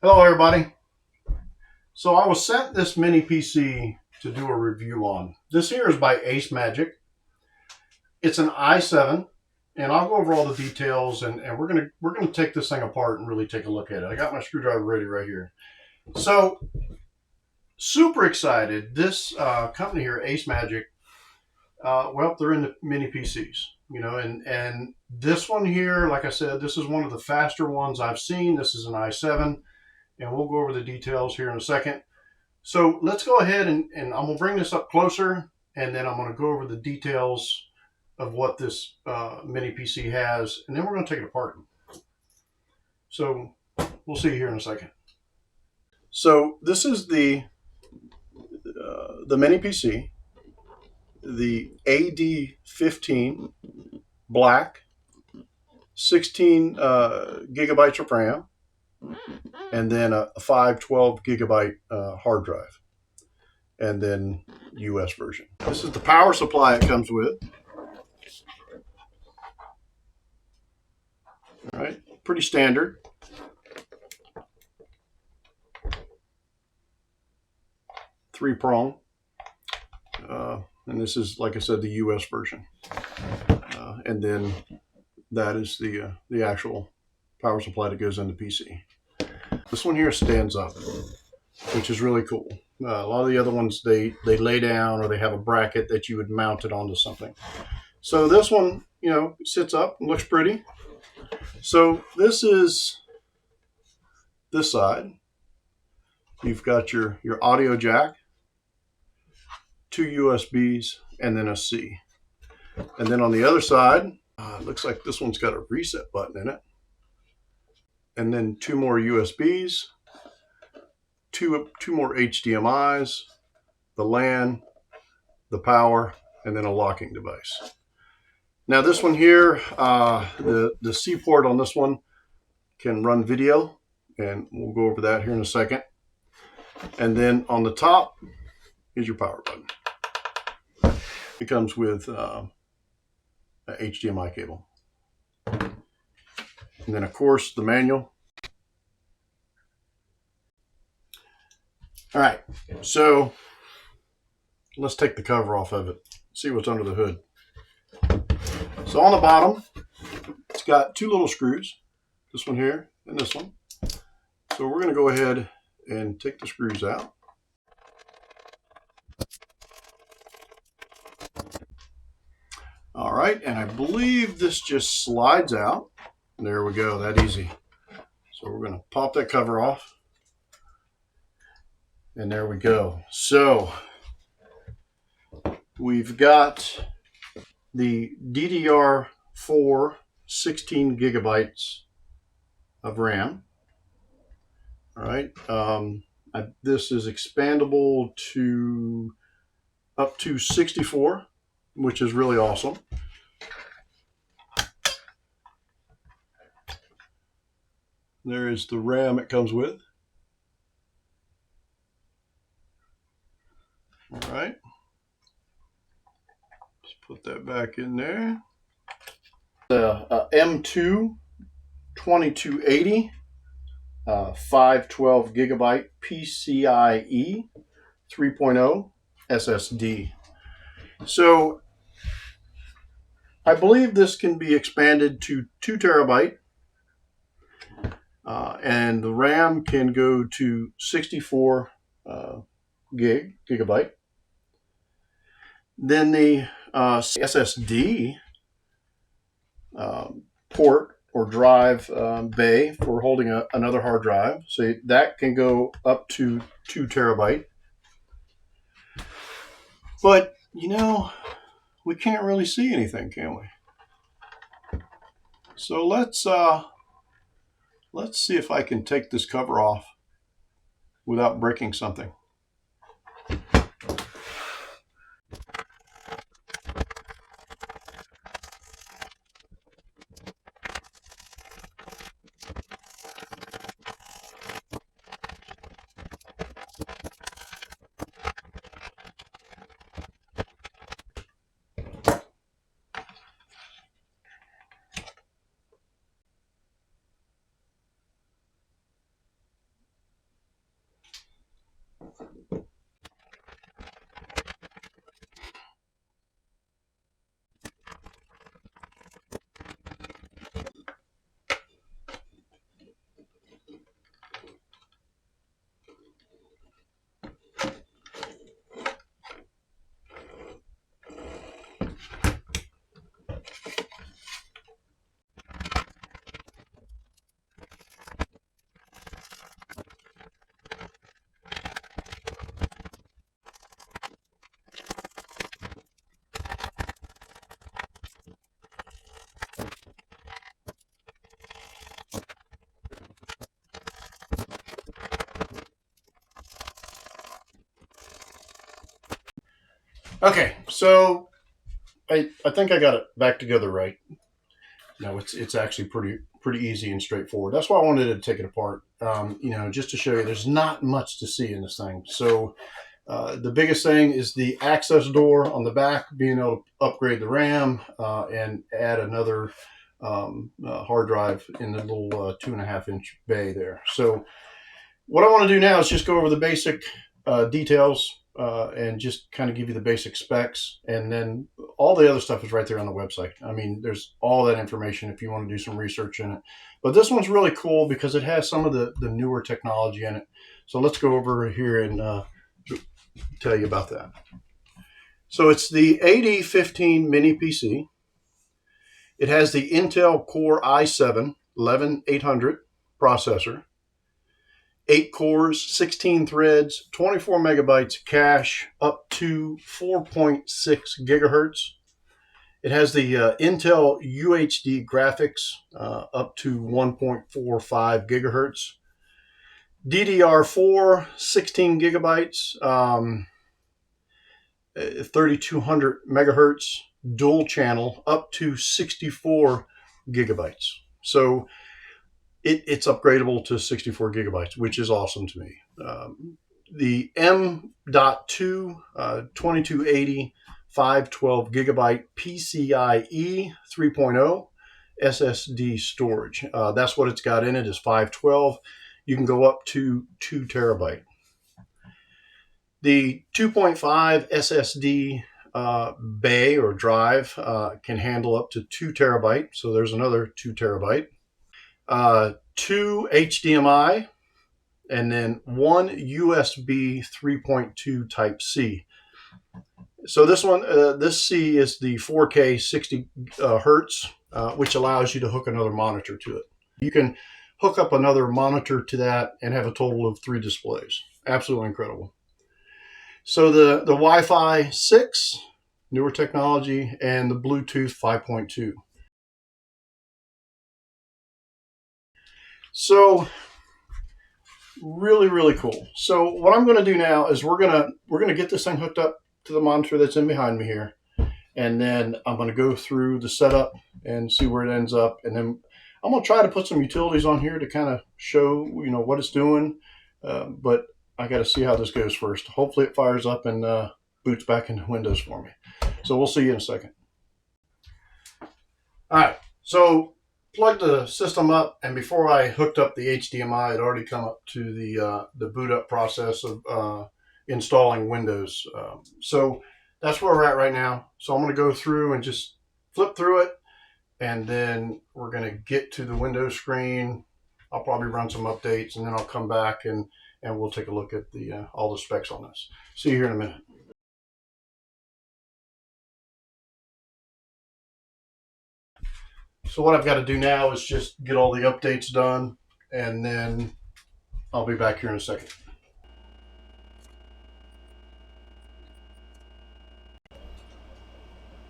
Hello everybody. So I was sent this mini PC to do a review on. This here is by Ace Magic. It's an i7, and I'll go over all the details and we're gonna take this thing apart and really take a look at it. I got my screwdriver ready right here. So super excited. This company here, Ace Magic, well, they're in the mini PCs, and this one here, like I said, this is one of the faster ones I've seen. This is an i7, and we'll go over the details here in a second. So let's go ahead and I'm going to bring this up closer, and then I'm going to go over the details of what this mini PC has, and then we're going to take it apart. So we'll see you here in a second. So this is the mini PC, the AD15 black, 16 gigabytes of RAM, and then a 512 gigabyte hard drive, and then US version. This is the power supply it comes with. All right, pretty standard. Three-prong. And this is, like I said, the US version. And then that is the actual power supply that goes in the PC. This one here stands up, which is really cool. A lot of the other ones, they lay down, or they have a bracket that you would mount it onto something. So this one, sits up and looks pretty. So this is this side. You've got your audio jack, two USBs, and then a C. And then on the other side, it looks like this one's got a reset button in it. And then two more USBs, two more HDMIs, the LAN, the power, and then a locking device. Now this one here, the C port on this one can run video, and we'll go over that here in a second. And then on the top is your power button. It comes with a HDMI cable. And then, of course, the manual. All right, so let's take the cover off of it, see what's under the hood. So on the bottom, it's got two little screws, this one here and this one. So we're going to go ahead and take the screws out. All right, and I believe this just slides out. There we go, that easy. So we're going to pop that cover off. And there we go. So we've got the DDR4 16 gigabytes of RAM. All right. This is expandable to up to 64, which is really awesome. There is the RAM it comes with. All right. Just put that back in there. The M2 2280 512 gigabyte PCIe 3.0 SSD. So I believe this can be expanded to 2 terabyte, and the RAM can go to 64 gigabyte. Then the SSD port or drive bay for holding another hard drive. So that can go up to 2 terabyte. But, we can't really see anything, can we? So let's see if I can take this cover off without breaking something. Okay, so I think I got it back together right. No, it's actually pretty easy and straightforward. That's why I wanted to take it apart. Just to show you, there's not much to see in this thing. So the biggest thing is the access door on the back, being able to upgrade the RAM and add another hard drive in the little 2.5-inch bay there. So what I want to do now is just go over the basic details and just kind of give you the basic specs, and then all the other stuff is right there on the website. I mean, there's all that information if you want to do some research in it. But this one's really cool because it has some of the newer technology in it. So let's go over here and tell you about that. So it's the AD15 mini PC. It has the Intel Core i7 11800 processor. 8 cores, 16 threads, 24 megabytes of cache, up to 4.6 gigahertz. It has the Intel UHD graphics, up to 1.45 gigahertz. DDR4, 16 gigabytes, 3200 megahertz, dual channel, up to 64 gigabytes. So it's upgradable to 64 gigabytes, which is awesome to me. The M.2 2280 512 gigabyte PCIe 3.0 SSD storage. That's what it's got in it, is 512. You can go up to 2 terabyte. The 2.5 SSD bay or drive can handle up to 2 terabyte. So there's another 2 terabyte. 2 HDMI, and then 1 USB 3.2 Type C. So this one, this C is the 4K 60 hertz, which allows you to hook another monitor to it. You can hook up another monitor to that and have a total of 3 displays. Absolutely incredible. So the Wi-Fi 6, newer technology, and the Bluetooth 5.2. So really cool. So what I'm going to do now is we're gonna get this thing hooked up to the monitor that's in behind me here, and then I'm going to go through the setup and see where it ends up, and then I'm going to try to put some utilities on here to kind of show what it's doing, but I got to see how this goes first. Hopefully it fires up and boots back into Windows for me. So we'll see you in a second. All right, so plugged the system up, and before I hooked up the HDMI, it already come up to the boot up process of installing Windows. So that's where we're at right now. So I'm going to go through and just flip through it, and then we're going to get to the Windows screen. I'll probably run some updates, and then I'll come back and we'll take a look at the all the specs on this. See you here in a minute. So what I've got to do now is just get all the updates done, and then I'll be back here in a second.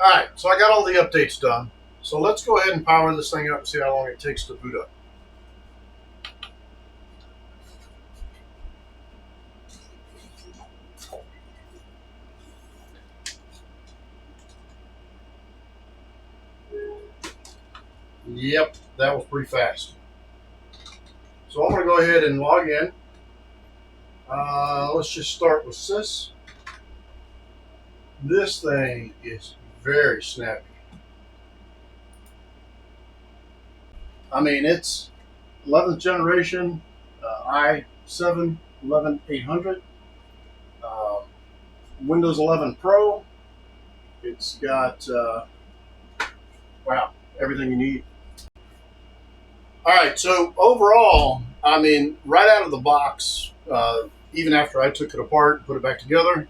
All right, so I got all the updates done. So let's go ahead and power this thing up and see how long it takes to boot up. Yep, that was pretty fast. So I'm going to go ahead and log in. Let's just start with sys. This thing is very snappy. I mean, it's 11th generation i7 11800. Windows 11 Pro. It's got wow, everything you need. All right, so overall, I mean, right out of the box, even after I took it apart and put it back together,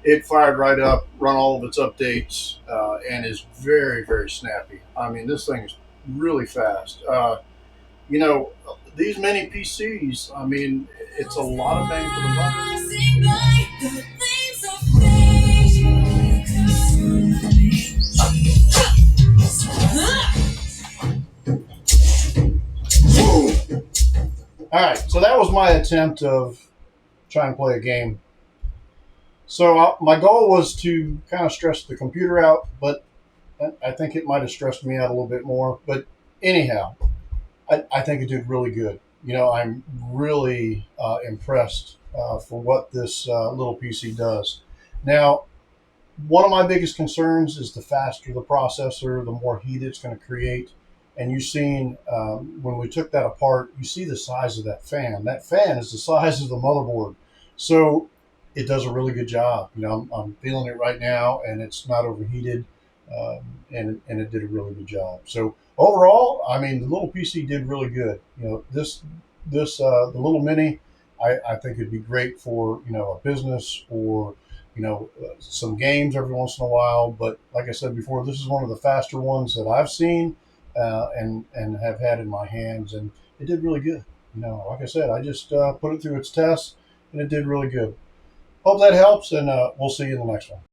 it fired right up, run all of its updates, and is very, very snappy. I mean, this thing is really fast. You know, these mini PCs, I mean, it's a lot of bang for the buck. All right, so that was my attempt of trying to play a game. So my goal was to kind of stress the computer out, but I think it might have stressed me out a little bit more. But anyhow, I think it did really good. You know, I'm really impressed for what this little PC does. Now, one of my biggest concerns is the faster the processor, the more heat it's going to create. And you've seen when we took that apart, you see the size of that fan. That fan is the size of the motherboard. So it does a really good job. You know, I'm feeling it right now, and it's not overheated, and it did a really good job. So overall, I mean, the little PC did really good. You know, the little mini, I think it'd be great for a business or some games every once in a while. But like I said before, this is one of the faster ones that I've seen and have had in my hands, and it did really good. You know, like I said, I just put it through its tests, and it did really good. Hope that helps, and we'll see you in the next one.